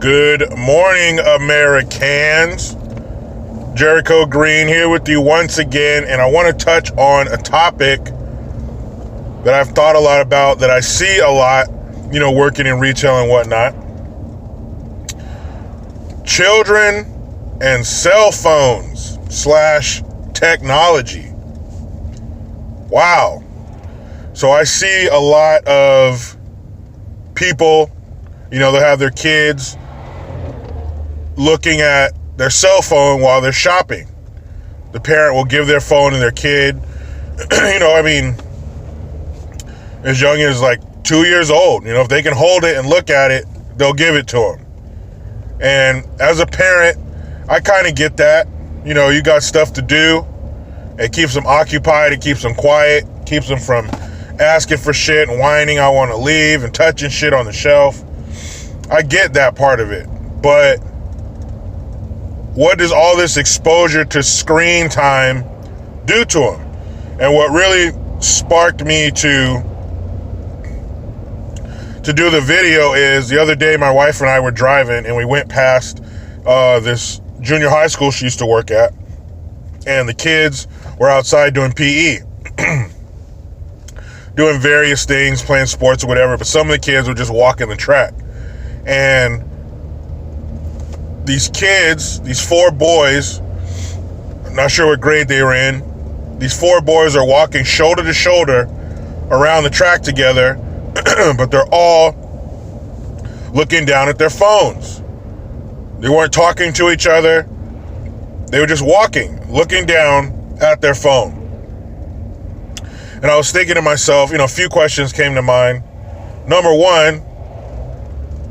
Good morning, Americans. Jericho Green here with you once again, and I want to touch on a topic that I've thought a lot about, that I see a lot, working in retail and whatnot. Children and cell phones / technology. Wow. So I see a lot of people, they'll have their kids looking at their cell phone while they're shopping. The parent will give their phone to their kid, as young as like 2 years old. If they can hold it and look at it, they'll give it to them. And as a parent, I kind of get that. You got stuff to do. It keeps them occupied. It keeps them quiet. Keeps them from asking for shit and whining, I want to leave, and touching shit on the shelf. I get that part of it. But what does all this exposure to screen time do to them? And what really sparked me to do the video is, the other day my wife and I were driving and we went past this junior high school she used to work at, and the kids were outside doing PE. Doing various things, playing sports or whatever, but some of the kids were just walking the track. And these kids, these 4 boys, I'm not sure what grade they were in, these 4 boys are walking shoulder to shoulder around the track together, but they're all looking down at their phones. They weren't talking to each other. They were just walking, looking down at their phone. And I was thinking to myself, a few questions came to mind. Number one,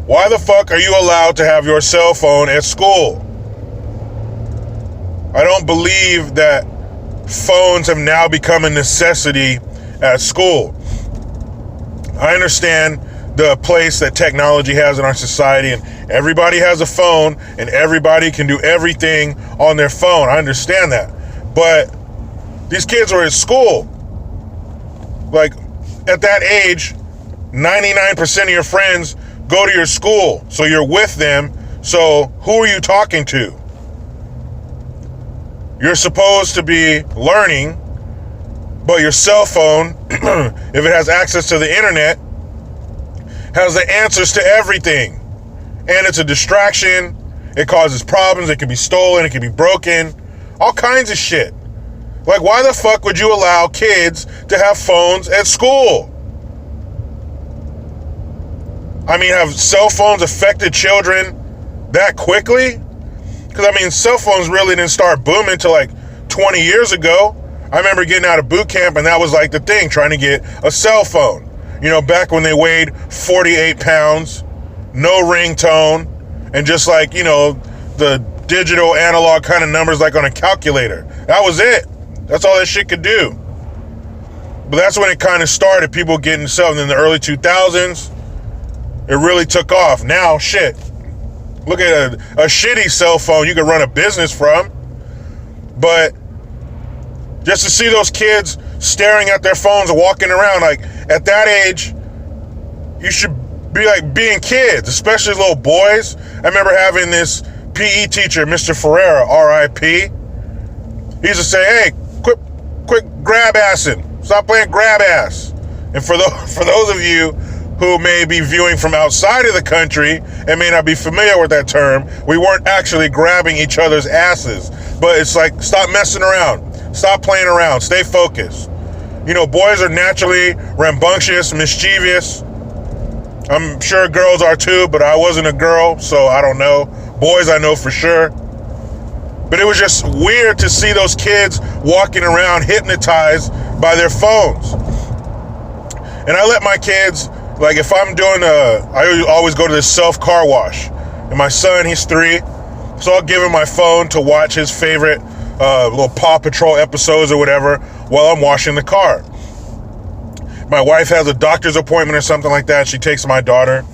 why the fuck are you allowed to have your cell phone at school? I don't believe that phones have now become a necessity at school. I understand the place that technology has in our society, and everybody has a phone and everybody can do everything on their phone. I understand that. But these kids are at school. Like, at that age, 99% of your friends go to your school, so you're with them. So who are you talking to? You're supposed to be learning, but your cell phone, if it has access to the internet, has the answers to everything. And it's a distraction. It causes problems. It can be stolen. It can be broken. All kinds of shit. Like, why the fuck would you allow kids to have phones at school? Have cell phones affected children that quickly? Because, cell phones really didn't start booming until like 20 years ago. I remember getting out of boot camp, and that was like the thing, trying to get a cell phone. Back when they weighed 48 pounds, no ringtone, and just like, the digital analog kind of numbers like on a calculator. That was it. That's all that shit could do. But that's when it kind of started, people getting cell phones. In the early 2000s, it really took off. Now, shit. Look at a shitty cell phone you could run a business from. But just to see those kids staring at their phones and walking around, like, at that age, you should be like being kids, especially little boys. I remember having this PE teacher, Mr. Ferreira, R.I.P. He used to say, hey, quit grab assing. Stop playing grab ass. And for those of you who may be viewing from outside of the country and may not be familiar with that term, we weren't actually grabbing each other's asses. But it's like, stop messing around. Stop playing around. Stay focused. Boys are naturally rambunctious, mischievous. I'm sure girls are too, but I wasn't a girl, so I don't know. Boys, I know for sure. But it was just weird to see those kids walking around hypnotized by their phones. And I let my kids, like, if I'm doing I always go to this self-car wash. And my son, he's 3, so I'll give him my phone to watch his favorite little Paw Patrol episodes or whatever while I'm washing the car. My wife has a doctor's appointment or something like that. She takes my daughter.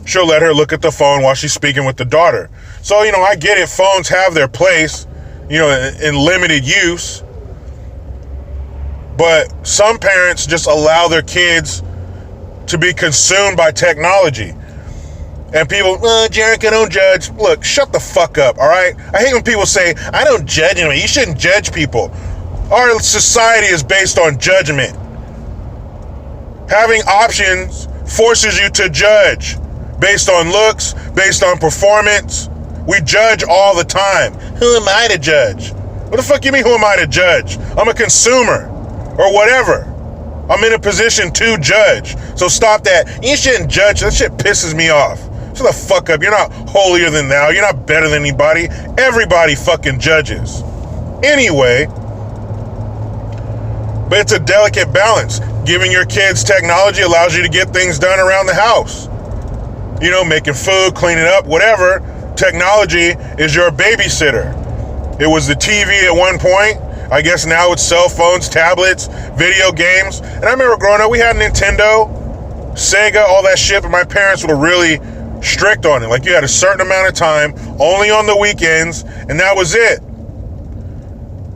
She'll let her look at the phone while she's speaking with the daughter. So, I get it. Phones have their place, in limited use. But some parents just allow their kids to be consumed by technology. And people, Jericho, don't judge. Look, shut the fuck up, all right? I hate when people say, I don't judge anyone. You shouldn't judge people. Our society is based on judgment. Having options forces you to judge based on looks, based on performance. We judge all the time. Who am I to judge? What the fuck you mean, who am I to judge? I'm a consumer or whatever. I'm in a position to judge. So stop that. You shouldn't judge. That shit pisses me off. Shut the fuck up. You're not holier than thou. You're not better than anybody. Everybody fucking judges. Anyway, but it's a delicate balance. Giving your kids technology allows you to get things done around the house. You know, making food, cleaning up, whatever. Technology is your babysitter. It was the TV at one point. I guess now it's cell phones, tablets, video games. And I remember growing up, we had Nintendo, Sega, all that shit, but my parents were really strict on it. Like, you had a certain amount of time, only on the weekends, and that was it.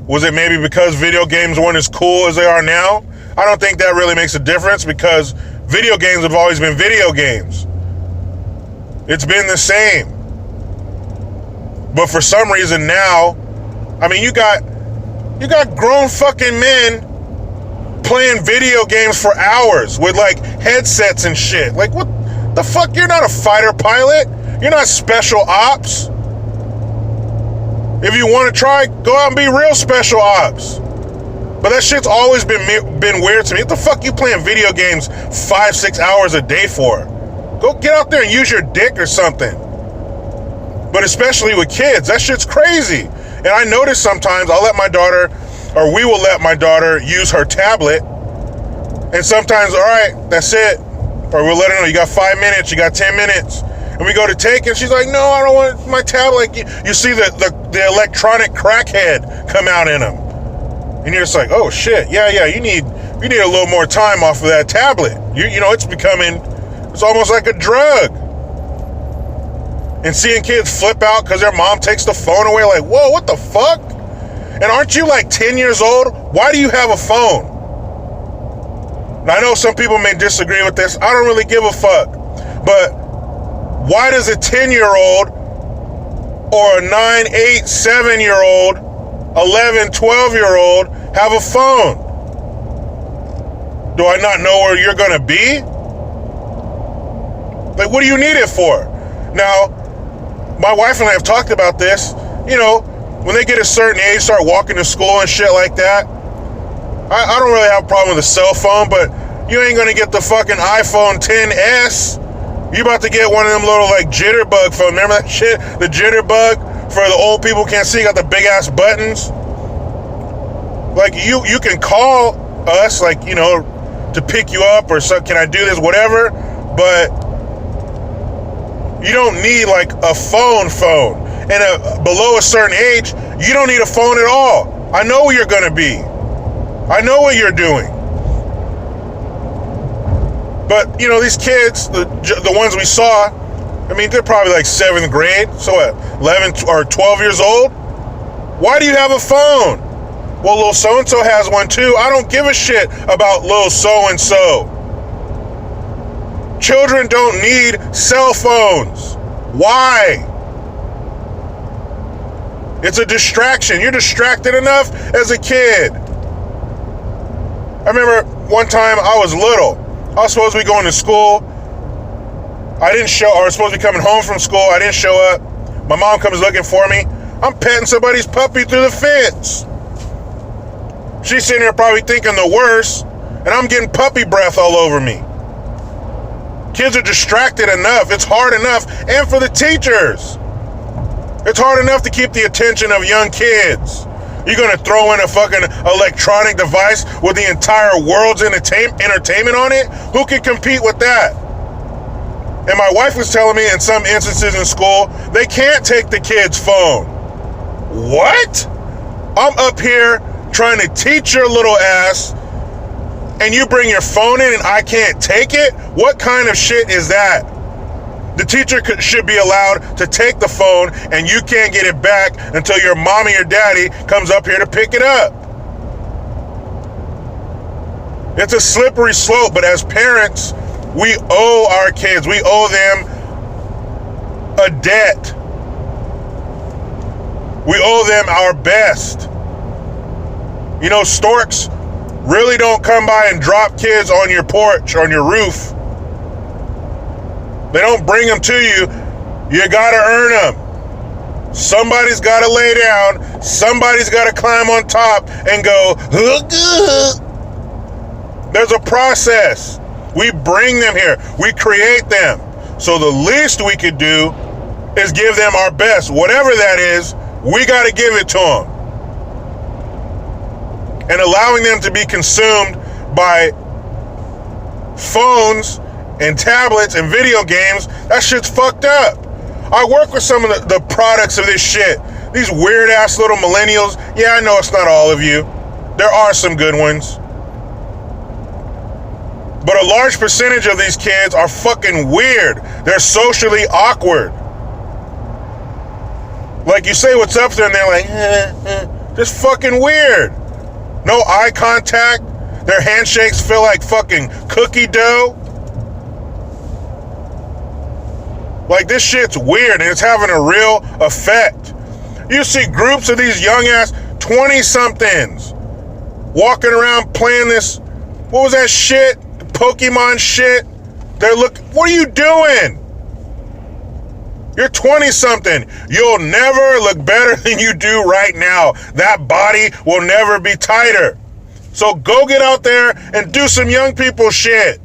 Was it maybe because video games weren't as cool as they are now? I don't think that really makes a difference, because video games have always been video games. It's been the same. But for some reason now, I mean, you got grown fucking men playing video games for hours with like headsets and shit. Like, what the fuck? You're not a fighter pilot. You're not special ops. If you want to try, go out and be real special ops. But that shit's always been weird to me. What the fuck you playing video games 5-6 hours a day for? Go get out there and use your dick or something. But especially with kids, that shit's crazy. And I notice sometimes we will let my daughter use her tablet. And sometimes, all right, that's it. Or we'll let her know, you got 5 minutes, you got 10 minutes. And we go to take it, she's like, no, I don't want my tablet. Like, you see the electronic crackhead come out in them. And you're just like, oh shit, yeah, you need a little more time off of that tablet. You know, it's almost like a drug. And seeing kids flip out because their mom takes the phone away, like, whoa, what the fuck? And aren't you like 10 years old? Why do you have a phone? Now, I know some people may disagree with this. I don't really give a fuck. But why does a 10-year-old or a 9, 8, 7-year-old, 11, 12-year-old have a phone? Do I not know where you're going to be? Like, what do you need it for? Now, my wife and I have talked about this. You know, when they get a certain age, start walking to school and shit like that, I don't really have a problem with a cell phone, but you ain't gonna get the fucking iPhone XS. You about to get one of them little like jitterbug phones. Remember that shit? The jitterbug for the old people who can't see, got the big ass buttons. Like, you can call us, like, you know, to pick you up or so, can I do this, whatever, but you don't need like a phone. And below a certain age, you don't need a phone at all. I know where you're gonna be. I know what you're doing. But, you know, these kids, the ones we saw, I mean, they're probably like 7th grade. So what, 11 or 12 years old? Why do you have a phone? Well, little so-and-so has one too. I don't give a shit about little so-and-so. Children don't need cell phones. Why? It's a distraction. You're distracted enough as a kid. I remember one time I was little. I was supposed to be going to school. I was supposed to be coming home from school. I didn't show up. My mom comes looking for me. I'm petting somebody's puppy through the fence. She's sitting there probably thinking the worst, and I'm getting puppy breath all over me. Kids are distracted enough. It's hard enough. And for the teachers, it's hard enough to keep the attention of young kids. You're going to throw in a fucking electronic device with the entire world's entertainment on it? Who can compete with that? And my wife was telling me in some instances in school, they can't take the kid's phone. What? I'm up here trying to teach your little ass, and you bring your phone in and I can't take it? What kind of shit is that? The teacher should be allowed to take the phone, and you can't get it back until your mommy or daddy comes up here to pick it up. It's a slippery slope, but as parents, we owe our kids, we owe them a debt. We owe them our best. You know, storks really don't come by and drop kids on your porch, on your roof. They don't bring them to you. You gotta earn them. Somebody's gotta lay down. Somebody's gotta climb on top and go, there's a process. We bring them here. We create them. So the least we could do is give them our best. Whatever that is, we gotta give it to them. And allowing them to be consumed by phones and tablets and video games, that shit's fucked up. I work with some of the products of this shit. These weird ass little millennials. Yeah, I know it's not all of you. There are some good ones. But a large percentage of these kids are fucking weird. They're socially awkward. Like you say what's up there and they're like, just fucking weird. No eye contact. Their handshakes feel like fucking cookie dough. Like, this shit's weird and it's having a real effect. You see groups of these young ass 20-somethings walking around playing this, what was that shit? Pokemon shit. What are you doing? You're 20-something. You'll never look better than you do right now. That body will never be tighter. So go get out there and do some young people shit.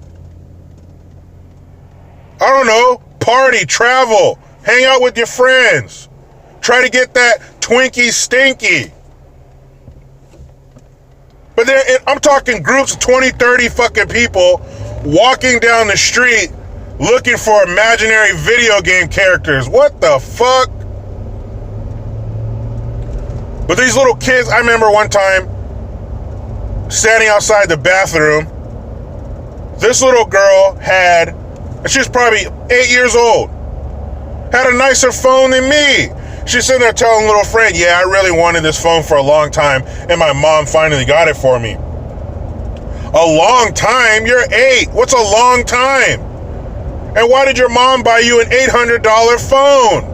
I don't know. Party, travel, hang out with your friends. Try to get that Twinkie stinky. But I'm talking groups of 20, 30 fucking people walking down the street looking for imaginary video game characters. What the fuck? But these little kids, I remember one time standing outside the bathroom. This little girl she was probably 8 years old, had a nicer phone than me. She's sitting there telling a little friend, yeah, I really wanted this phone for a long time, and my mom finally got it for me. A long time? You're 8. What's a long time? And why did your mom buy you an $800 phone?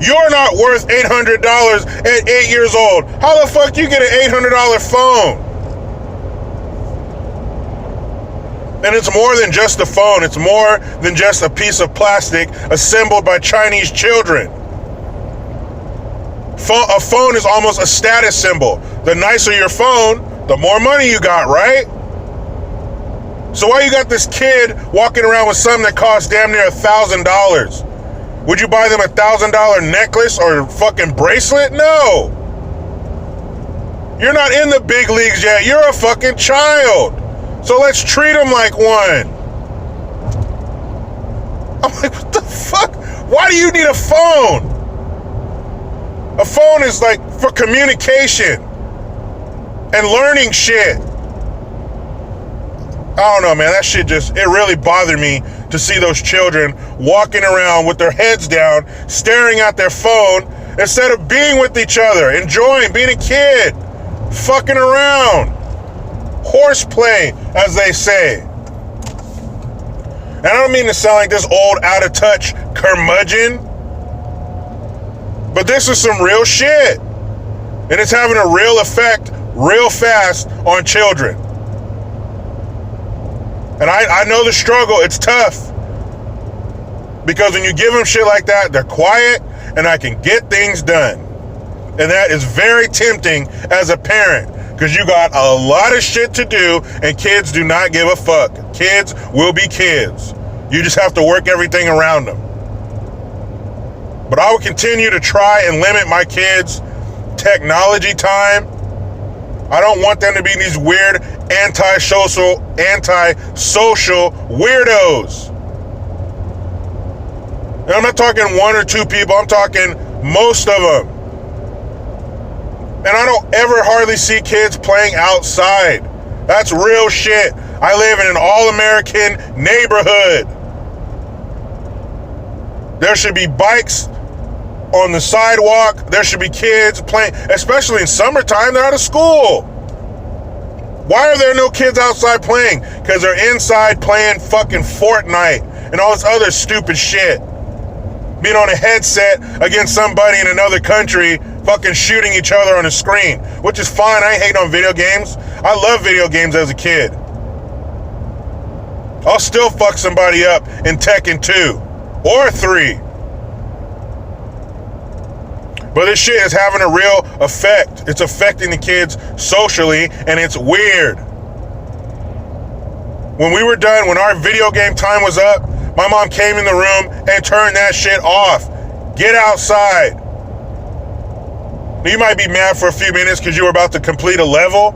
You're not worth $800 at 8 years old. How the fuck do you get an $800 phone? And it's more than just a phone. It's more than just a piece of plastic assembled by Chinese children. A phone is almost a status symbol. The nicer your phone, the more money you got, right? So why you got this kid walking around with something that costs damn near $1,000? Would you buy them a $1,000 necklace or fucking bracelet? No. You're not in the big leagues yet. You're a fucking child. So let's treat them like one. I'm like, what the fuck? Why do you need a phone? A phone is like for communication and learning shit. I don't know, man. That shit it really bothered me to see those children walking around with their heads down, staring at their phone, instead of being with each other, enjoying being a kid, fucking around. Horseplay, as they say. And I don't mean to sound like this old, out-of-touch curmudgeon, but this is some real shit. And it's having a real effect real fast on children. And I know the struggle. It's tough. Because when you give them shit like that, they're quiet and I can get things done. And that is very tempting as a parent. Because you got a lot of shit to do and kids do not give a fuck. Kids will be kids. You just have to work everything around them. But I will continue to try and limit my kids' technology time. I don't want them to be these weird antisocial weirdos. And I'm not talking one or two people. I'm talking most of them. And I don't ever hardly see kids playing outside. That's real shit. I live in an all-American neighborhood. There should be bikes on the sidewalk. There should be kids playing, especially in summertime. They're out of school. Why are there no kids outside playing? Because they're inside playing fucking Fortnite and all this other stupid shit. Being on a headset against somebody in another country, fucking shooting each other on a screen, which is fine. I ain't hating on video games. I love video games as a kid. I'll still fuck somebody up in Tekken 2 or 3. But this shit is having a real effect. It's affecting the kids socially, and it's weird. When we were done, when our video game time was up, my mom came in the room and turned that shit off. Get outside. You might be mad for a few minutes because you were about to complete a level,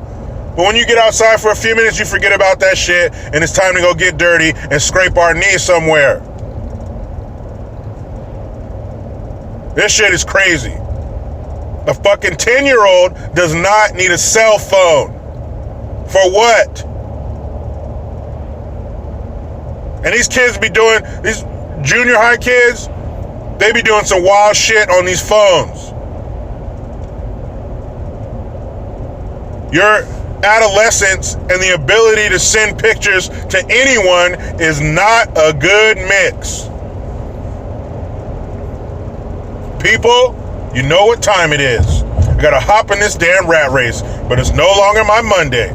but when you get outside for a few minutes, you forget about that shit, and it's time to go get dirty and scrape our knee somewhere. This shit is crazy. A fucking 10-year-old does not need a cell phone. For what? And these kids be doing, these junior high kids, they be doing some wild shit on these phones. Your adolescence and the ability to send pictures to anyone is not a good mix. People, you know what time it is. I gotta hop in this damn rat race, but it's no longer my Monday.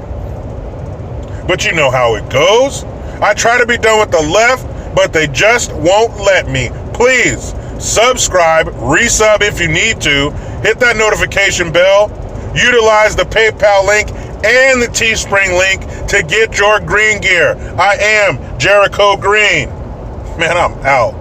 But you know how it goes. I try to be done with the left, but they just won't let me. Please, subscribe, resub if you need to, hit that notification bell, utilize the PayPal link and the Teespring link to get your green gear. I am Jericho Green. Man, I'm out.